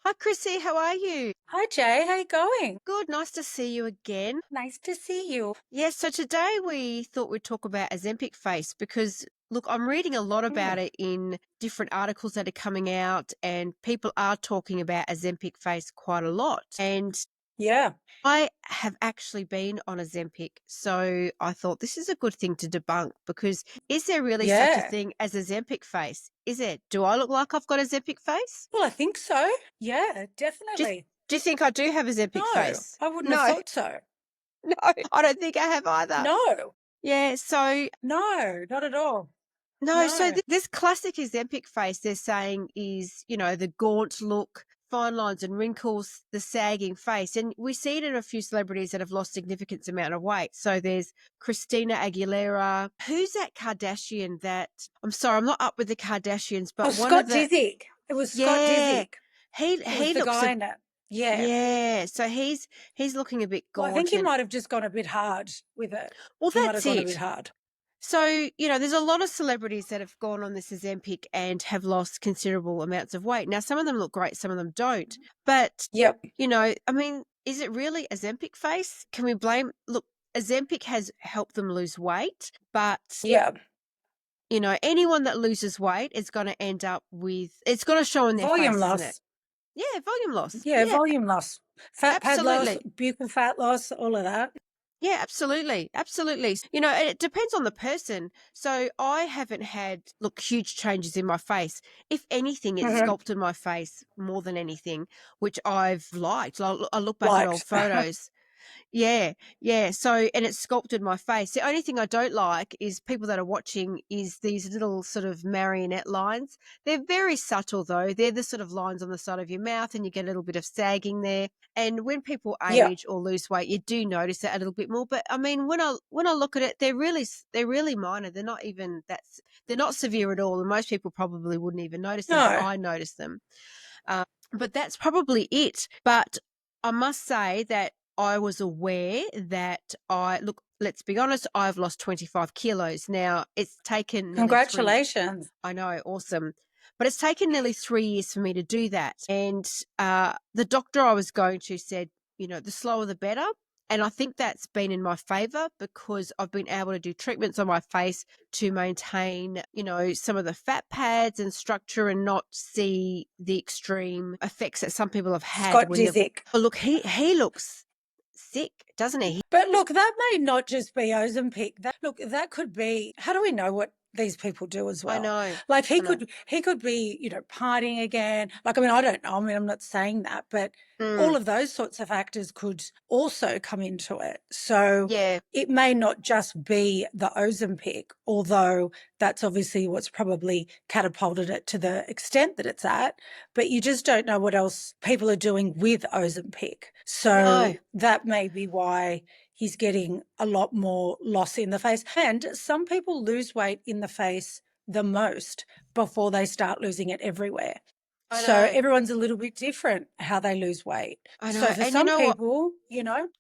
Hi, Krissy. How are you? Hi Jay, how you going? Good. Nice to see you again. Nice to see you. Yes. So today we thought we'd talk about Ozempic Face because, look, I'm reading a lot about Mm, it in different articles that are coming out, and people are talking about Ozempic Face quite a lot. And yeah, I have actually been on Ozempic, so I thought this is a good thing to debunk because is there really such a yeah. thing as Ozempic Face? Is it? Do I look like I've got Ozempic Face? Well, I think so. Yeah, Do you, definitely. do you think I do have Ozempic No, Face? I wouldn't have No. thought so. No, I don't think I have either. No, Yeah, so no, not at all. no, so No. this classic Ozempic face they're saying is, the gaunt look, fine lines and wrinkles, the sagging face. And we see it in a few celebrities that have lost significant amount of weight. So there's Christina Aguilera. Who's that Kardashian that I'm sorry, I'm not up with the Kardashians, Oh, but one of Scott the Disick. It was Scott yeah, Disick. he He was he the looks guy a in it. Yeah. yeah, so he's looking a bit Well, I think gaunt he and might have just gone a bit hard with it. well He might have that's gone a bit it. hard. So, there's a lot of celebrities that have gone on this Ozempic and have lost considerable amounts of weight. Now, some of them look great, some of them don't. But, Yep. I mean, is it really Ozempic face? Can we blame? Look, Ozempic has helped them lose weight, but, Yeah. anyone that loses weight is going to end up with, it's going to show in their Volume face, isn't it? loss. Yeah, volume loss. Yeah, Yeah, volume loss. Fat pad loss, absolutely. buccal fat loss, all of that. Yeah, absolutely. Absolutely. It depends on the person. So I haven't had, look, huge changes in my face. If anything, it's Mhm. sculpted my face more than anything, which I've liked. I look back at old Liked. photos. Yeah, yeah. So, and it's sculpted my face. The only thing I don't like is people that are watching is these little sort of marionette lines. They're very subtle though. They're the sort of lines on the side of your mouth and you get a little bit of sagging there. And when people Yeah. age or lose weight, you do notice it a little bit more. But I mean, when I look at it, they're really minor. They're not severe at all. And most people probably wouldn't even notice them, but No. I notice them. But that's probably it. But I must say that I was aware that look, let's be honest, I've lost 25 kilos. Now, it's taken nearly Congratulations. I know, awesome. But it's taken nearly 3 years for me to do that. And the doctor I was going to said, the slower the better. And I think that's been in my favor because I've been able to do treatments on my face to maintain, some of the fat pads and structure and not see the extreme effects that some people have had Scott when they've. Disick. Oh, look, he looks sick, doesn't he? But look, that may not just be Ozempic. That could be, how do we know what these people do as I well? know. Like I know. he could be, partying again. Like, I mean, I don't know. I mean, I'm not saying that, but all Mm, of those sorts of factors could also come into it. So yeah, it may not just be the Ozempic, although that's obviously what's probably catapulted it to the extent that it's at, but you just don't know what else people are doing with Ozempic. no. So that may be why he's getting a lot more loss in the face. And some people lose weight in the face the most before they start losing it everywhere. I So know. everyone's a little bit different how they lose weight. I So know. for And you some know what? people,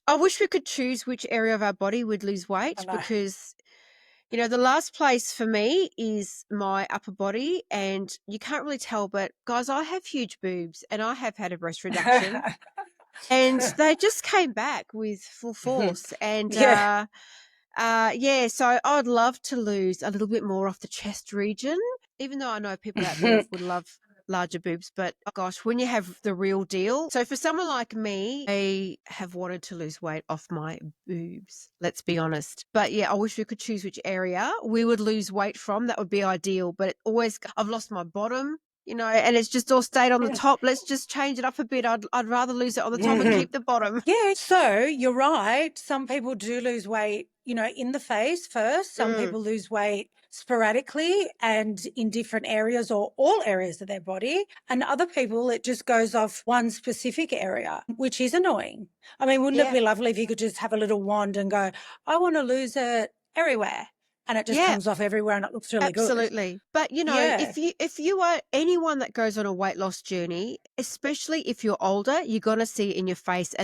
I wish we could choose which area of our body would lose I weight know. because, the last place for me is my upper body. And you can't really tell, but guys, I have huge boobs and I have had a breast reduction and they just came back with full force. And, Yeah. yeah, so I'd love to lose a little bit more off the chest region, even though I know people out there would love larger boobs. But oh gosh, when you have the real deal. So for someone like me, I have wanted to lose weight off my boobs, let's be honest. But yeah, I wish we could choose which area we would lose weight from. That would be ideal. But I've lost my bottom. And it's just all stayed on the top. Let's just change it up a bit. I'd rather lose it on the top and keep the bottom. Yeah, so you're right. Some people do lose weight, in the face first. Some Mm, people lose weight sporadically and in different areas or all areas of their body. And other people, it just goes off one specific area, which is annoying. I mean, wouldn't it yeah. be lovely if you could just have a little wand and go, I want to lose it everywhere? And it just Yeah. comes off everywhere and it looks really good. Absolutely. But Yeah. if you are anyone that goes on a weight loss journey, especially if you're older, you're going to see it in your face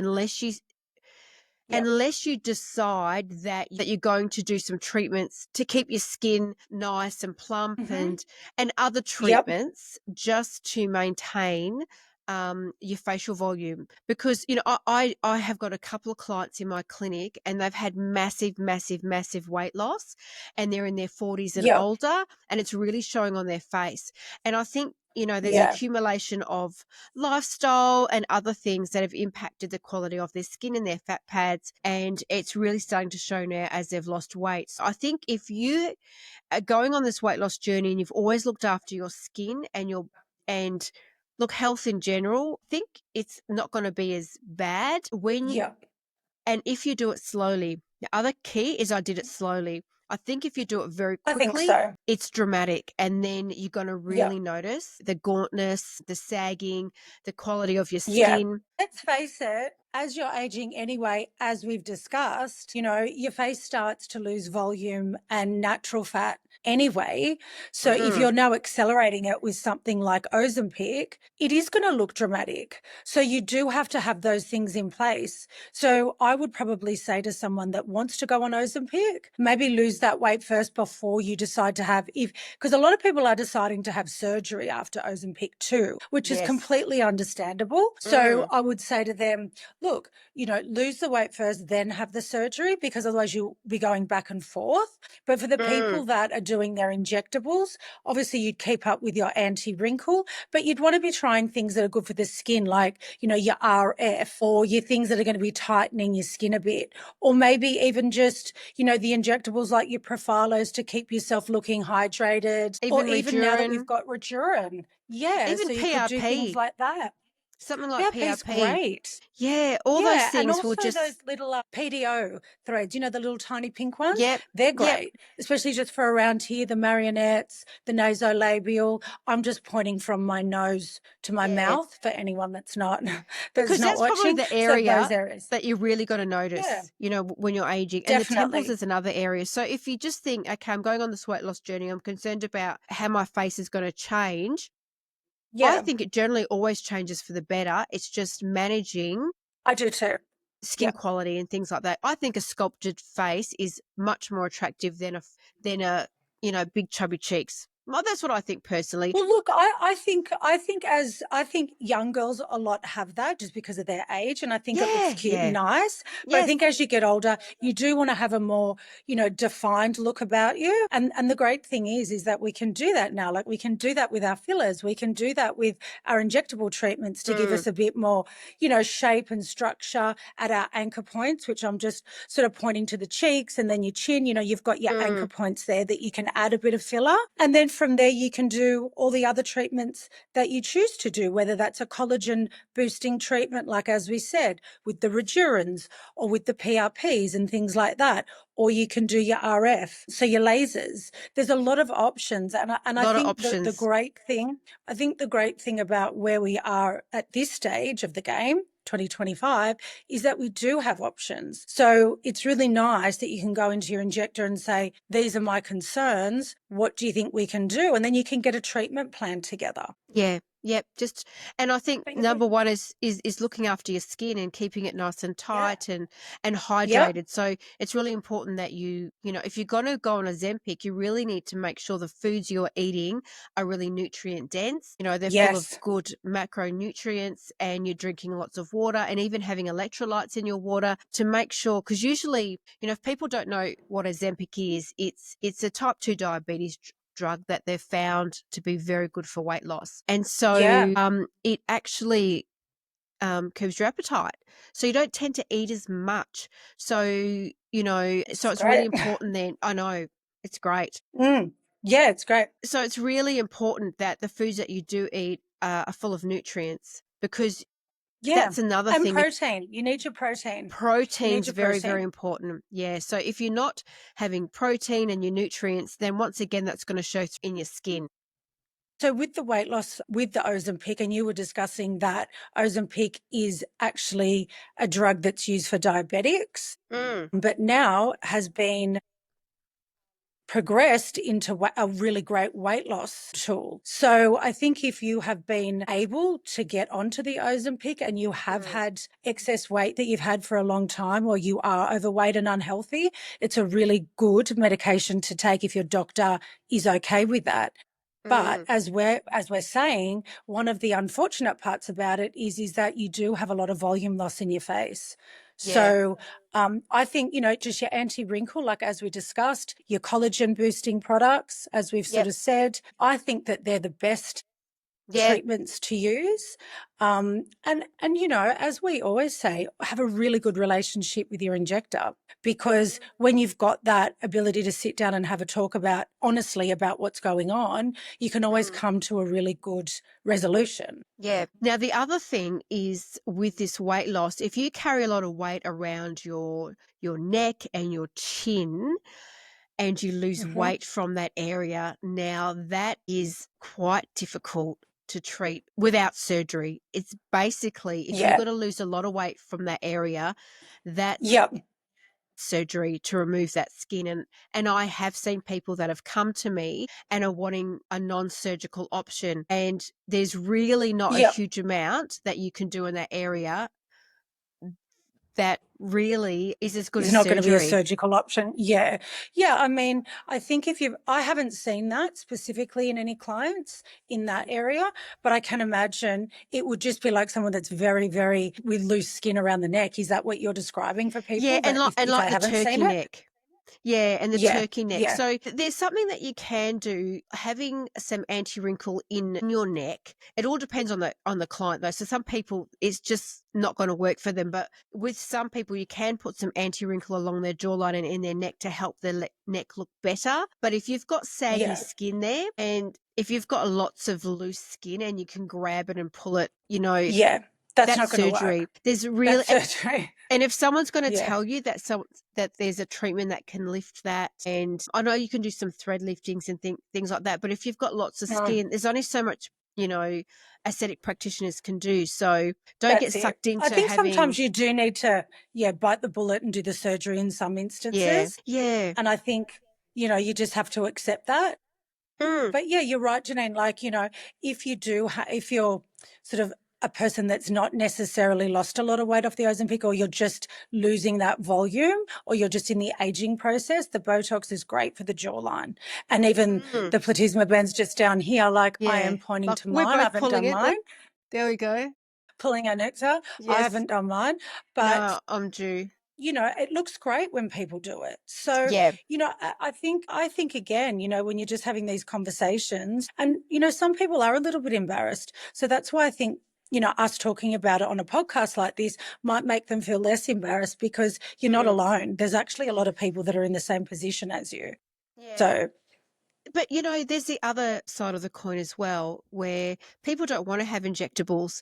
Yep. unless you decide that you're going to do some treatments to keep your skin nice and plump Hmm. and other Yep. treatments just to maintain your facial volume, because I have got a couple of clients in my clinic and they've had massive weight loss, and they're in their 40s and Yep. older, and it's really showing on their face. And I think there's an Yeah. accumulation of lifestyle and other things that have impacted the quality of their skin and their fat pads, and it's really starting to show now as they've lost weight. So I think if you are going on this weight loss journey and you've always looked after your skin and look, health in general, I think it's not going to be as bad Yep. and if you do it slowly. The other key is I did it slowly. I think if you do it very I think quickly, so. it's dramatic, and then you're going to really Yep. notice the gauntness, the sagging, the quality of your Yeah. skin. Let's face it, as you're aging anyway, as we've discussed, your face starts to lose volume and natural fat anyway. So if Mm, you're now accelerating it with something like Ozempic, it is going to look dramatic. So you do have to have those things in place. So I would probably say to someone that wants to go on Ozempic, maybe lose that weight first before you decide to have, because a lot of people are deciding to have surgery after Ozempic too, which is yes. completely understandable. So Mm, I would say to them, look, lose the weight first, then have the surgery, because otherwise you'll be going back and forth. But for the people mm. that are doing their injectables, obviously you'd keep up with your anti-wrinkle, but you'd want to be trying things that are good for the skin, like, your RF, or your things that are going to be tightening your skin a bit, or maybe even just, the injectables like your Profilos to keep yourself looking hydrated, or Even even now that we've Redurin, got Redurin. Yeah, even so you could do things PRP, like that. something like PRP is PRP. great. Yeah, all those Yeah, and things will also those just, little PDO threads, the little tiny pink ones, yep, they're yep. great, especially just for around here, the marionettes, the nasolabial. I'm just pointing from my nose to my Yeah, mouth for anyone that's not that's because not that's probably watching. the So those area areas. that you really got to Yeah, notice, when you're aging. And the temples definitely. is another area. So if you just think, okay, I'm going on this weight loss journey, I'm concerned about how my face is going to change. I Yeah, think it generally always changes for the better. It's just managing I do too. skin Yeah. quality and things like that. I think a sculpted face is much more attractive than a big chubby cheeks. Well, that's what I think personally. Well, look, I think young girls a lot have that just because of their age, and I think it looks Yeah, cute and yeah. nice. But I Yes. think as you get older, you do want to have a more, defined look about you. And the great thing is that we can do that now. Like we can do that with our fillers, we can do that with our injectable treatments to give Mm, us a bit more, shape and structure at our anchor points, which I'm just sort of pointing to the cheeks and then your chin. You've got your anchor mm, points there that you can add a bit of filler, and then from there you can do all the other treatments that you choose to do, whether that's a collagen boosting treatment, like as we said, with the Redurins or with the PRPs and things like that, or you can do your RF, so your lasers. There's a lot of options, and a I lot of think options. the great thing about where we are at this stage of the game, 2025, is that we do have options. So it's really nice that you can go into your injector and say, these are my concerns. What do you think we can do? And then you can get a treatment plan together. Yeah. Yep. And I think But you think, number one is looking after your skin and keeping it nice and yeah, tight and yep, hydrated. So it's really important that if you're going to go on a Ozempic, you really need to make sure the foods you're eating are really nutrient dense. They're full of yes, good macronutrients, and you're drinking lots of water, and even having electrolytes in your water to make sure. Because usually, if people don't know what a Ozempic is, it's a type 2 diabetes drug that they've found to be very good for weight loss. And yeah, so it actually curbs your appetite. So you don't tend to eat as much. So it's it's really great. important then. I know, it's great. Yeah, it's great. So it's really important that the foods that you do eat are full of nutrients, because Yeah. that's another And thing. If protein, you need your protein. You need protein's your very, very protein. important. Yeah. So if you're not having protein and your nutrients, then once again, that's going to show in your skin. So with the weight loss, with the Ozempic, and you were discussing that Ozempic is actually a drug that's used for diabetics, Mm. but now has been progressed into a really great weight loss tool. So I think if you have been able to get onto the Ozempic and you have Mm. had excess weight that you've had for a long time, or you are overweight and unhealthy, it's a really good medication to take if your doctor is okay with that. But Mm, as we're saying, one of the unfortunate parts about it is that you do have a lot of volume loss in your face. yeah. So I think, just your anti-wrinkle, like as we discussed, your collagen boosting products, as we've sort Yep. of said, I think that they're the best Yeah. treatments to use. And as we always say, have a really good relationship with your injector, because when you've got that ability to sit down and have a talk about honestly about what's going on, you can always Mm. come to a really good resolution. Yeah. Now, the other thing is with this weight loss, if you carry a lot of weight around your neck and your chin and you lose Hmm. weight from that area, now that is quite difficult to treat without surgery. It's basically if you've Yeah. got to lose a lot of weight from that area, that's Yep. surgery to remove that skin. And I have seen people that have come to me and are wanting a non-surgical option, and there's really not a Yep. huge amount that you can do in that area that really is as good Is as not going to be a surgery. surgical option. Yeah. Yeah. I mean, I think I haven't seen that specifically in any clients in that area, but I can imagine it would just be like someone that's very, very with loose skin around the neck. Is that what you're describing for Yeah, people and that like if they the haven't seen turkey it? neck. Yeah, and the Yeah. turkey neck. Yeah. So there's something that you can do, having some anti-wrinkle in your neck. It all depends on the client though. So some people it's just not going to work for them, but with some people you can put some anti-wrinkle along their jawline and in their neck to help their neck look better. But if you've got saggy Yeah. skin there, and if you've got lots of loose skin and you can grab it and pull it, you know, Yeah. That's that's not going to surgery. work. There's really That's surgery. and if someone's going to Yeah. tell you that there's a treatment that can lift that, and I know you can do some thread liftings and things like that, but if you've got lots of Mm, skin, there's only so much, aesthetic practitioners can do. So don't get that's it. sucked I into think having, sometimes you do need to, bite the bullet and do the surgery in some yeah, instances. yeah. And I think, you just have to accept that. Mm, But yeah, you're right, Janine. Like, if you do, if you're sort of a person that's not necessarily lost a lot of weight off the Ozempic, or you're just losing that volume, or you're just in the aging process, the Botox is great for the jawline. And even mm, the platysma bands just down here, like I yeah. am pointing Like to we're mine. I both haven't pulling done it. Look, mine, there we go. pulling our necks out. I Yes. haven't done mine, but No, I'm due. it looks great when people do it. So, Yeah. I think again, when you're just having these conversations and, some people are a little bit embarrassed. So that's why I think, us talking about it on a podcast like this might make them feel less embarrassed, because you're not Mm, alone. There's actually a lot of people that are in the same position as you. yeah. So, But there's the other side of the coin as well, where people don't want to have injectables.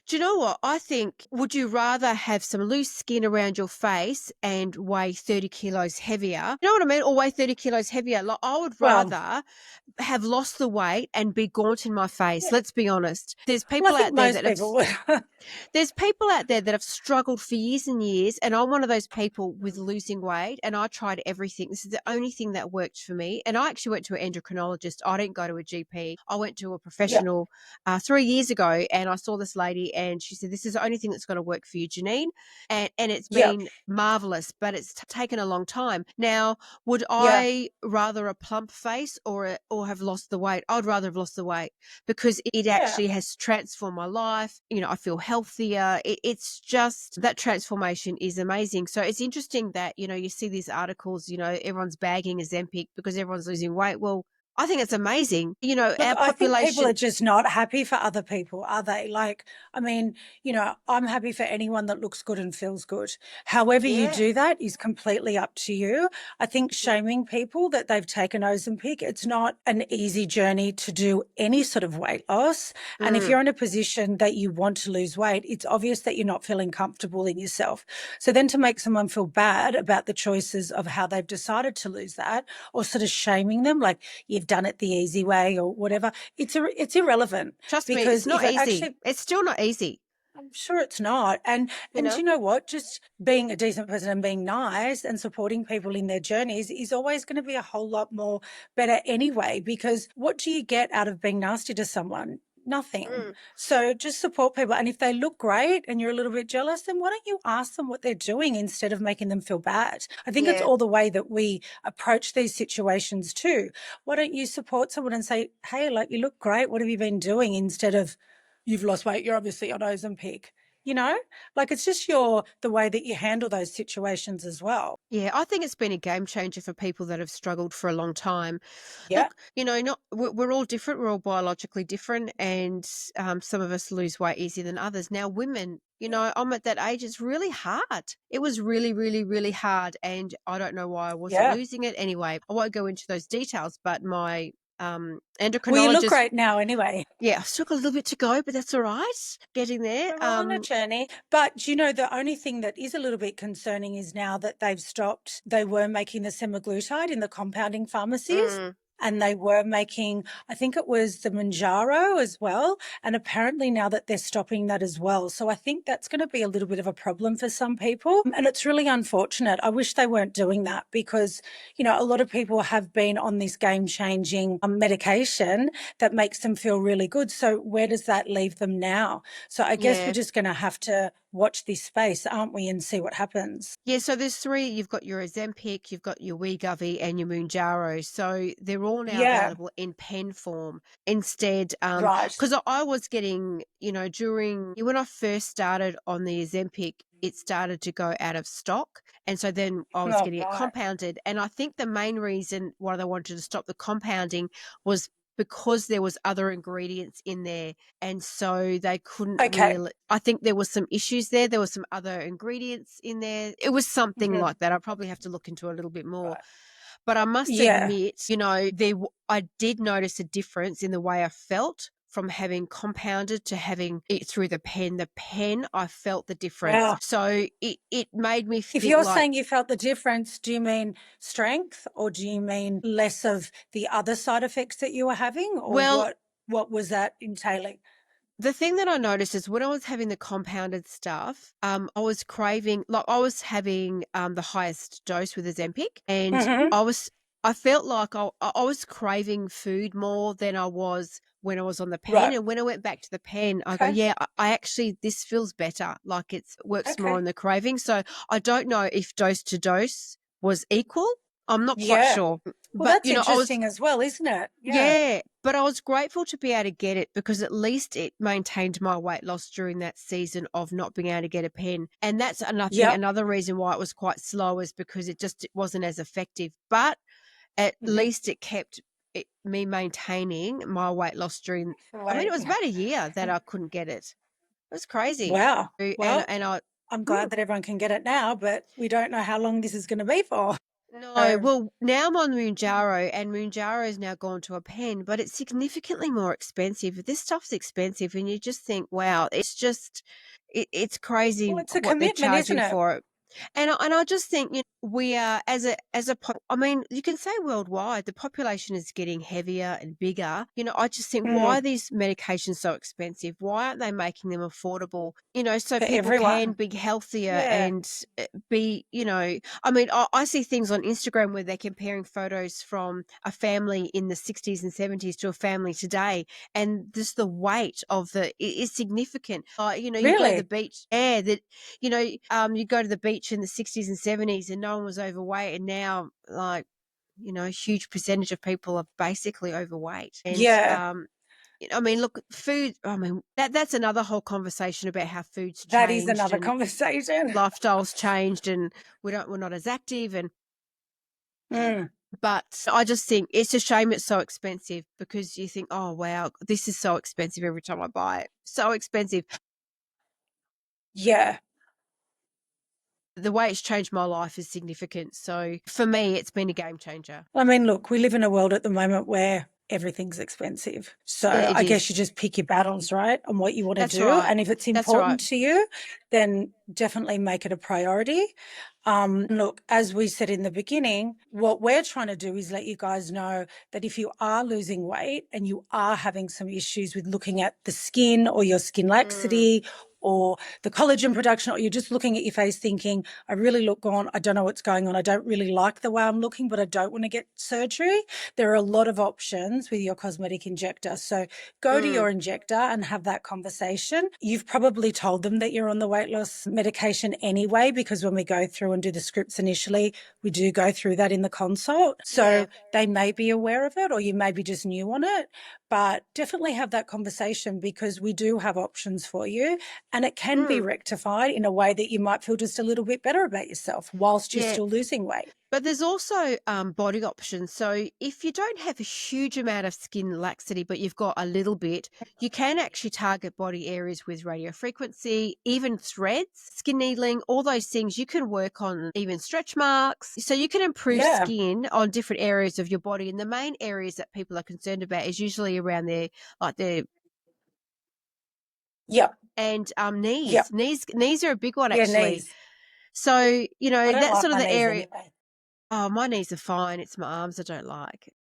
Do you know what? I think, would you rather have some loose skin around your face and weigh 30 kilos heavier? You know what I mean? Or weigh 30 kilos heavier. Like, I would well, rather have lost the weight and be gaunt in my face. yeah. Let's be honest. Well, I think most people would. There's people out there that have struggled for years and years, and I'm one of those people with losing weight, and I tried everything. This is the only thing that worked for me. And I actually went to an endocrinologist. I didn't go to a GP. I went to a Yeah. professional 3 years ago, and I saw this lady, and she said, "This is the only thing that's going to work for you, Janine." And it's Yeah. been marvelous, but it's taken a long time. Now, would Yeah. I rather a plump face or have lost the weight? I'd rather have lost the weight, because it Yeah. actually has transformed my life. I feel healthier. It's just that transformation is amazing. So it's interesting that, you see these articles, everyone's bagging Ozempic because everyone's losing weight. Well, I think it's amazing. Look, Our I think people population. are just not happy for other people, are they? Like, I mean, I'm happy for anyone that looks good and feels good. However, you Yeah. do that is completely up to you. I think shaming people that they've taken Ozempic, it's not an easy journey to do any sort of weight loss. And if Mm, you're in a position that you want to lose weight, it's obvious that you're not feeling comfortable in yourself. So then to make someone feel bad about the choices of how they've decided to lose that, or sort of shaming them, like, you've done it the easy way or whatever, it's irrelevant, trust me, it's because if not it easy. actually, It's still not easy, I'm sure it's not. you And know? you know what, just being a decent person and being nice and supporting people in their journeys is always going to be a whole lot more better anyway, because what do you get out of being nasty to someone? Nothing. Mm. So just support people. And if they look great and you're a little bit jealous, then why don't you ask them what they're doing instead of making them feel bad? I think it's Yeah. all the way that we approach these situations too. Why don't you support someone and say, hey, like, you look great. What have you been doing? Instead of, you've lost weight. You're obviously on Ozempic. You know, like, it's just the way that you handle those situations as well. Yeah, I think it's been a game changer for people that have struggled for a long time. Yeah. Look, not we're all different. We're all biologically different, and some of us lose weight easier than others. Now, women, I'm at that age. It's really hard. It was really, really, really hard, and I don't know why I wasn't Yeah. losing it. Anyway, I won't go into those details, but my Well, you look endocrinologist. great now anyway. Yeah, I've still got a little bit to go, but that's all right. Getting there. We're all on a journey. But the only thing that is a little bit concerning is now that they've stopped, they were making the semaglutide in the compounding pharmacies. Mm. And they were making, I think it was the Manjaro as well. And apparently now that they're stopping that as well. So I think that's going to be a little bit of a problem for some people. And it's really unfortunate. I wish they weren't doing that because, a lot of people have been on this game-changing medication that makes them feel really good. So where does that leave them now? So I guess Yeah. we're just going to have to watch this space, aren't we, and see what happens. Yeah, so there's three. You've got your Ozempic, you've got your Wegovy, and your Mounjaro. So they're all now available in pen form instead. Right. Because I was getting, during when I first started on the Ozempic, it started to go out of stock, and so then I was getting it compounded. And I think the main reason why they wanted to stop the compounding was because there was other ingredients in there, and so they couldn't really. I think there was some issues there. There were some other ingredients in there. It was something like that. I probably have to look into a little bit more. Right. But I must admit, I did notice a difference in the way I felt from having compounded to having it through the pen. The pen, I felt the difference. Wow. So it made me think. If you're saying you felt the difference, do you mean strength or do you mean less of the other side effects that you were having? Or what was that entailing? The thing that I noticed is when I was having the compounded stuff, I was craving, like I was having the highest dose with Ozempic, and I felt like I was craving food more than I was when I was on the pen. Right. And when I went back to the pen, I go, yeah, I actually, this feels better. Like it works more on the craving. So I don't know if dose to dose was equal. I'm not quite sure. Well, that's interesting as well, isn't it? Yeah, but I was grateful to be able to get it because at least it maintained my weight loss during that season of not being able to get a pen. And that's another reason why it was quite slow is because it wasn't as effective. But at least it kept me maintaining my weight loss during, it was about a year that I couldn't get it. It was crazy. Wow. Well, and I'm glad that everyone can get it now, but we don't know how long this is going to be for. No, well, now I'm on Mounjaro, and Mounjaro has now gone to a pen, but it's significantly more expensive. This stuff's expensive, and you just think, wow, it's just, it's crazy it's a what they're commitment, charging isn't it? for it. And I just think we are I mean, you can say worldwide the population is getting heavier and bigger. I just think why are these medications so expensive? Why aren't they making them affordable? So For people everyone. can be healthier and be. I mean, I see things on Instagram where they're comparing photos from a family in the 60s and 70s to a family today, and just the weight of it is significant. You go to the beach, you go to the beach in the 60s and 70s and no one was overweight, and now a huge percentage of people are basically overweight. And I mean, look, food, I mean, that's another whole conversation about how food's changed. That is another conversation. Lifestyle's changed and we're not as active but I just think it's a shame it's so expensive because you think, oh wow, this is so expensive every time I buy it. So expensive. Yeah. The way it's changed my life is significant. So for me, it's been a game changer. I mean, look, we live in a world at the moment where everything's expensive. So I guess you just pick your battles, right, on what you want to do. Right. And if it's important to you, then definitely make it a priority. Look, as we said in the beginning, what we're trying to do is let you guys know that if you are losing weight and you are having some issues with looking at the skin or your skin laxity or the collagen production, or you're just looking at your face thinking, I really look gone, I don't know what's going on, I don't really like the way I'm looking, but I don't want to get surgery, there are a lot of options with your cosmetic injector. So go to your injector and have that conversation. You've probably told them that you're on the weight loss medication anyway, because when we go through and do the scripts initially, we do go through that in the consult. So they may be aware of it, or you may be just new on it, but definitely have that conversation, because we do have options for you, and it can be rectified in a way that you might feel just a little bit better about yourself whilst you're still losing weight. But there's also body options. So if you don't have a huge amount of skin laxity, but you've got a little bit, you can actually target body areas with radio frequency, even threads, skin needling, all those things. You can work on even stretch marks. So you can improve skin on different areas of your body. And the main areas that people are concerned about is usually around their and knees. Knees are a big one, actually. Knees. So, you know, that's sort of the area. Anyway. Oh, my knees are fine. It's my arms I don't like.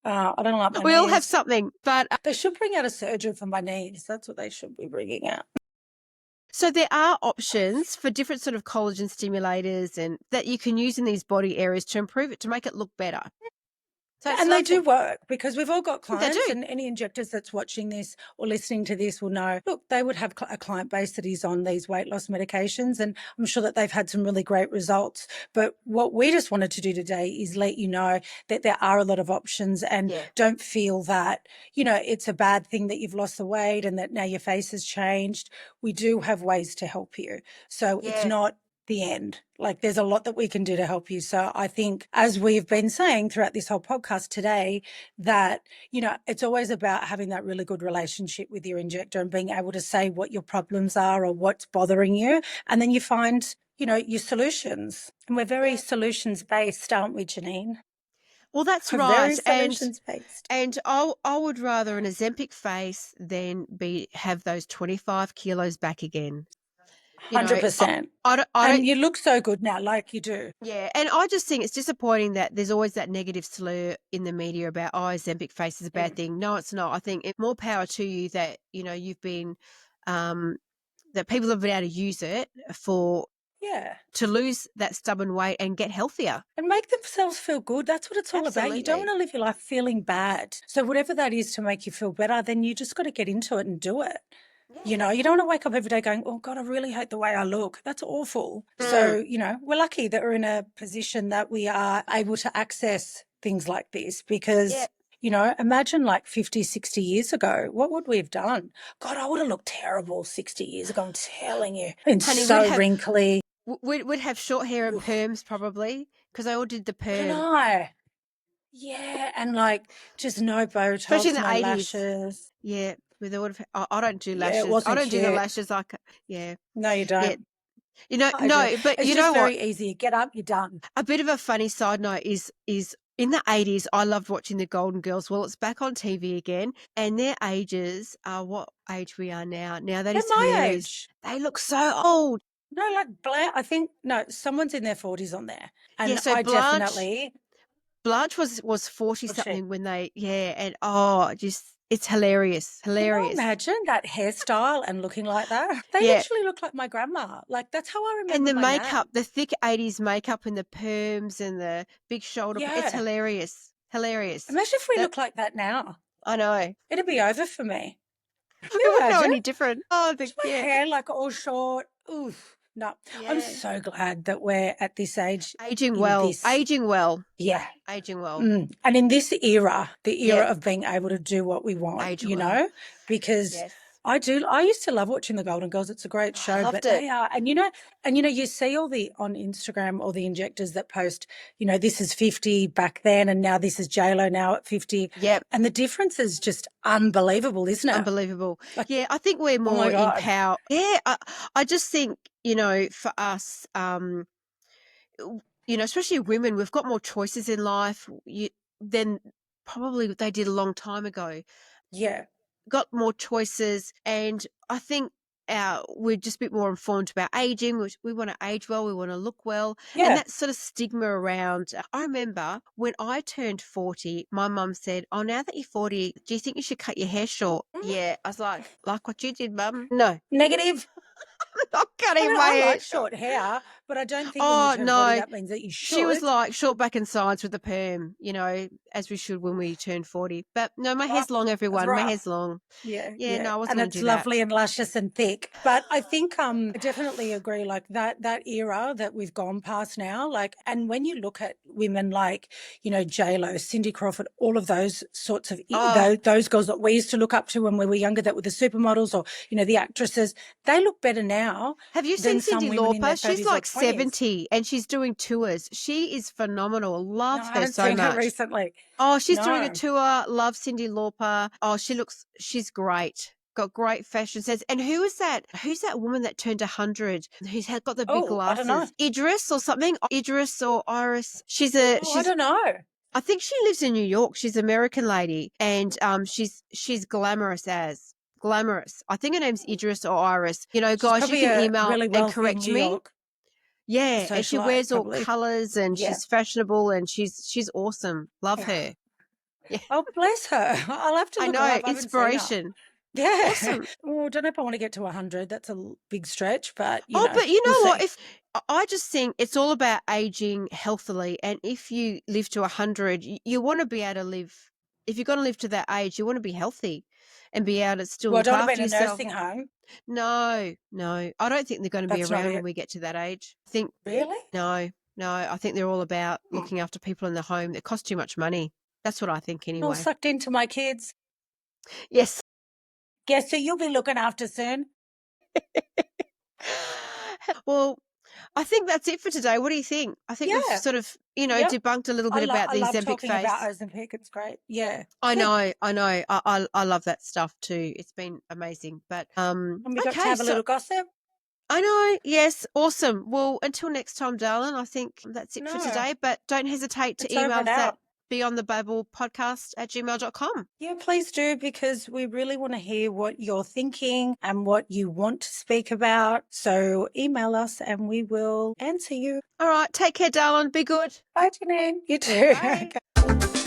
I don't like my We knees. all have something, but they should bring out a surgeon for my knees. That's what they should be bringing out. So there are options for different sort of collagen stimulators and that you can use in these body areas to improve it, to make it look better. So and they do work, because we've all got clients, and any injectors that's watching this or listening to this will know, look, they would have a client base that is on these weight loss medications, and I'm sure that they've had some really great results. But what we just wanted to do today is let you know that there are a lot of options, and don't feel that, you know, it's a bad thing that you've lost the weight and that now your face has changed. We do have ways to help you. So it's not the end. Like, there's a lot that we can do to help you. So I think, as we've been saying throughout this whole podcast today, that, you know, it's always about having that really good relationship with your injector and being able to say what your problems are or what's bothering you. And then you find, you know, your solutions. And we're very solutions based, aren't we, Janine? Well, that's We're right. Very solutions based. And I would rather an Ozempic face than have those 25 kilos back again. 100%. And you look so good now, like you do. Yeah, and I just think it's disappointing that there's always that negative slur in the media about, oh, Ozempic face is a bad thing. No, it's not. I think it's more power to you that, you know, you've been, that people have been able to use it to lose that stubborn weight and get healthier. And make themselves feel good. That's what it's all about. You don't want to live your life feeling bad. So whatever that is to make you feel better, then you just got to get into it and do it. You know, you don't want to wake up every day going, oh, God, I really hate the way I look. That's awful. So, you know, we're lucky that we're in a position that we are able to access things like this, because, you know, imagine like 50, 60 years ago, what would we have done? God, I would have looked terrible 60 years ago, I'm telling you. And so wrinkly. We'd have short hair and perms probably, because I all did the perm. Yeah, and like just no Botox, especially in the 80s. Lashes. Yeah. I don't do lashes. I don't do the lashes. No, you don't. Yeah. You know, but it's you just know very what? easy. Get up, you're done. A bit of a funny side note is in the 80s, I loved watching the Golden Girls. Well, it's back on TV again, and their ages are what age we are now. Now that is my age. They look so old. No, like I think someone's in their 40s on there, and yeah, so Blanche was 40 something when they and it's hilarious. Can you imagine that hairstyle and looking like that? They literally look like my grandma. Like, that's how I remember. And the makeup, the thick 80s makeup and the perms and the big shoulder. It's hilarious. Hilarious. Imagine if we look like that now. I know. It'd be over for me. It wouldn't know any different. Oh, my hair like all short. Oof. No, I'm so glad that we're at this age. Aging well. Yeah. Aging well. And in this era, the era of being able to do what we want, know, because I used to love watching the Golden Girls. It's a great show, but they are, and you know, you see all on Instagram, all the injectors that post, you know, this is 50 back then, and now this is JLo now at 50. Yep. And the difference is just unbelievable, isn't it? Unbelievable. Like, I think we're more in power. Yeah. I just think, you know, for us, you know, especially women, we've got more choices in life than probably they did a long time ago. Yeah. Got more choices, and I think we're just a bit more informed about aging. We want to age well, we want to look well, and that sort of stigma around. I remember when I turned 40, my mum said, oh, now that you're 40, do you think you should cut your hair short? Yeah, I was like what you did, Mum? No. Negative. I'm cutting I mean, my I hair. like short hair, but I don't think when you Oh, turn 40, no. that means that you should. She was like short back and sides with the perm, as we should when we turn 40. But no, my hair's long, That's everyone. My rough. hair's long. Yeah, Yeah, yeah. no, I wasn't And going to it's do that. lovely and luscious and thick. But I think I definitely agree, like that era that we've gone past now, like, and when you look at women like, J-Lo, Cindy Crawford, all of those sorts of Oh, those girls that we used to look up to when we were younger, that were the supermodels, or, the actresses, they look better now have you seen than some Cyndi women in their Lauper? She's 30s or like 20s. 70 and she's doing tours. She is phenomenal. No, Love I her haven't so seen her much. recently. Oh, she's doing a No. tour. Love Cyndi Lauper. Oh, she's great. Got great fashion sense. And who is that? Who's that woman that turned 100? Who's got the big Oh, I don't know. glasses? Idris or something? Idris or Iris? Oh, I don't know. I think she lives in New York. She's an American lady, and she's glamorous as glamorous. I think her name's Idris or Iris. She's guys, you probably can a email really and wealthy correct New me. York Yeah, and she socialite, wears all probably. colors, and Yeah. she's fashionable, and she's awesome. Love her. Yeah. Oh, bless her. I'll have to I look her know, up. I haven't seen her. inspiration. Yeah. Awesome. Oh, I don't know if I want to get to 100. That's a big stretch, but, But you we'll know what? see. If I just think it's all about aging healthily, and if you live to 100, you want to be able to live. If you're going to live to that age, you want to be healthy and be able to still Well, I look don't want to after be in a yourself. nursing home. No, I don't think they're going to be That's not around when it. we get to that age. I think Really? no, I think they're all about looking after people in the home that cost too much money. That's what I think All anyway. sucked into my kids. Yes. Guess who you'll be looking after soon? Well, I think that's it for today. What do you think? I think we've Yeah. sort of, Yep. debunked a little bit about I the love Ozempic talking about face. Ozempic. It's great. Yeah. I Good. know. I love that stuff too. It's been amazing. But And we got to okay, have a so little gossip. I know. Yes, awesome. Well, until next time, darling. I think that's it for No, today. But don't hesitate to it's over email and us at out. Beyond the Babble podcast@gmail.com. Yeah, please do, because we really want to hear what you're thinking and what you want to speak about. So email us and we will answer you. All right, take care, darling. Be good. Bye, Janine. You too. Bye. Okay.